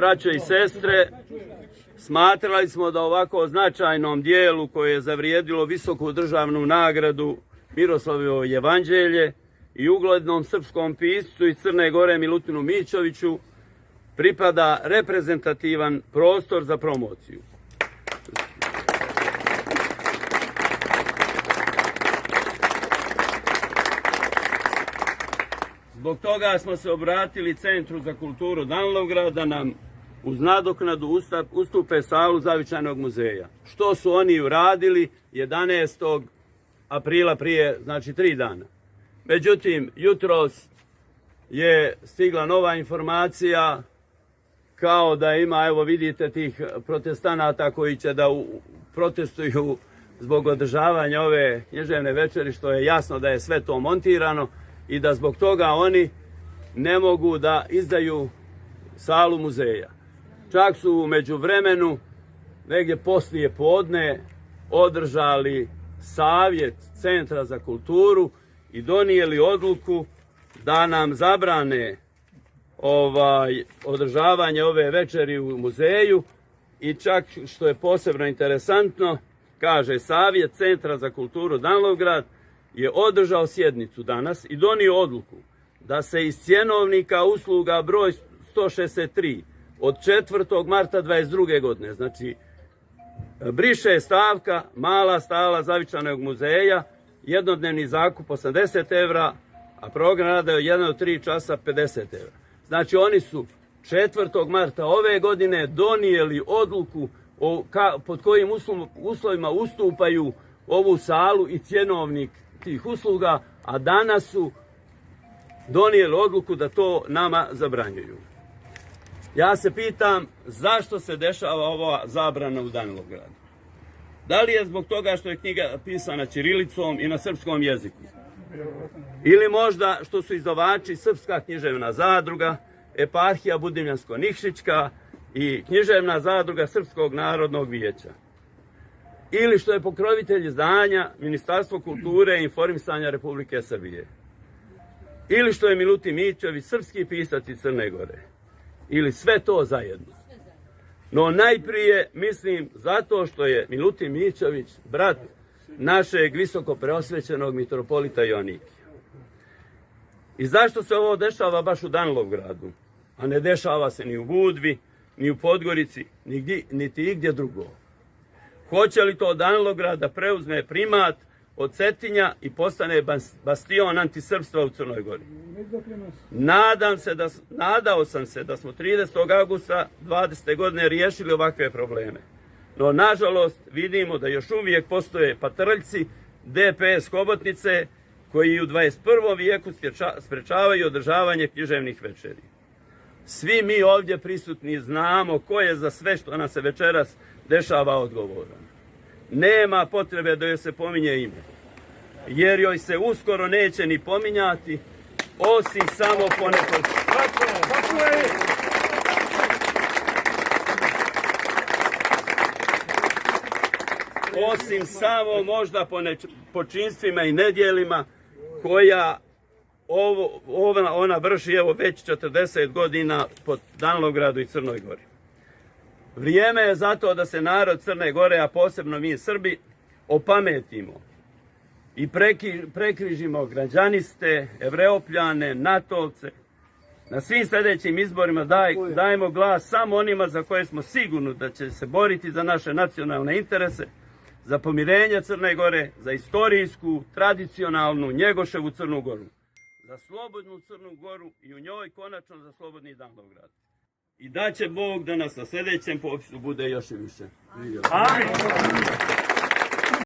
Braćo i sestre, smatrali smo da ovako značajnom dijelu koje je zavrijedilo visoku državnu nagradu Miroslavljevo evanđelje i uglednom srpskom piscu iz Crne Gore Milutinu Mićoviću pripada reprezentativan prostor za promociju. Zbog toga smo se obratili Centru za kulturu Danilowgrad da nam uz nadoknadu ustupe salu Zavičajnog muzeja. Što su oni uradili 11. aprila prije, znači 3 dana. Međutim, jutros je stigla nova informacija kao da ima, evo vidite, tih protestanata koji će da protestuju zbog održavanja ove književne večeri, što je jasno da je sve to montirano i da zbog toga oni ne mogu da izdaju salu muzeja. Čak su u međuvremenu, negdje poslije podne, održali savjet Centra za kulturu i donijeli odluku da nam zabrane održavanje ove večeri u muzeju i čak, što je posebno interesantno, kaže Savjet Centra za kulturu Danilowgrad je održao sjednicu danas i donio odluku da se iz cjenovnika usluga broj 163 od 4. marta 22. godine, znači briše stavka mala sala Zavičajnog muzeja, jednodnevni zakup 80 evra, a program rada je 1 do 3 časa 50 evra. Znači oni su 4. marta ove godine donijeli odluku pod kojim uslovima ustupaju ovu salu i cjenovnik tih usluga, a danas su donijeli odluku da to nama zabranjuju. Ja se pitam zašto se dešava ova zabrana u Danilowgradu. Da li je zbog toga što je knjiga pisana ćirilicom i na srpskom jeziku? Ili možda što su izdavači Srpska književna zadruga, Eparhija Budimljansko-Nikšićka i Književna zadruga Srpskog narodnog vijeća? Ili što je pokrovitelj izdanja Ministarstvo kulture i informisanja Republike Srbije? Ili što je Milutin Mićović srpski pisac iz Crne Gore? Ili sve to zajedno? No najprije mislim zato što je Milutin Mićović brat našeg visoko preosvećenog mitropolita Joannikija. I zašto se ovo dešava baš u Danilowgradu, a ne dešava se ni u Budvi, ni u Podgorici, niti igdje drugo? Hoće li to Danilowgrad da preuzme primat od Cetinja i postane bastion antisrpstva u Crnoj Gori? Nadao sam se da smo 30. augusta 20. godine riješili ovakve probleme. No, nažalost, vidimo da još uvijek postoje patrljci DPS Hobotnice koji u 21. vijeku sprečavaju održavanje književnih večeri. Svi mi ovdje prisutni znamo ko je za sve što nam se večeras dešava odgovoran. Nema potrebe da joj se pominje ime, jer joj se uskoro neće ni pominjati, osim samo ponekog. Osim samo možda po počinstvima i nedjelima koja ona vrši evo već 40 godina po Danilowgradu i Crnoj Gori. Vrijeme je zato da se narod Crne Gore, a posebno mi Srbi, opametimo i prekrižimo građaniste, Evreopljane, Natovce. Na svim sljedećim izborima dajemo glas samo onima za koje smo sigurni da će se boriti za naše nacionalne interese, za pomirenje Crne Gore, za istorijsku, tradicionalnu Njegoševu Crnu Goru, za slobodnu Crnu Goru i u njoj konačno za slobodni Danilowgrad. I da će Bog da nas na sljedećem popisu bude još i više. Amin.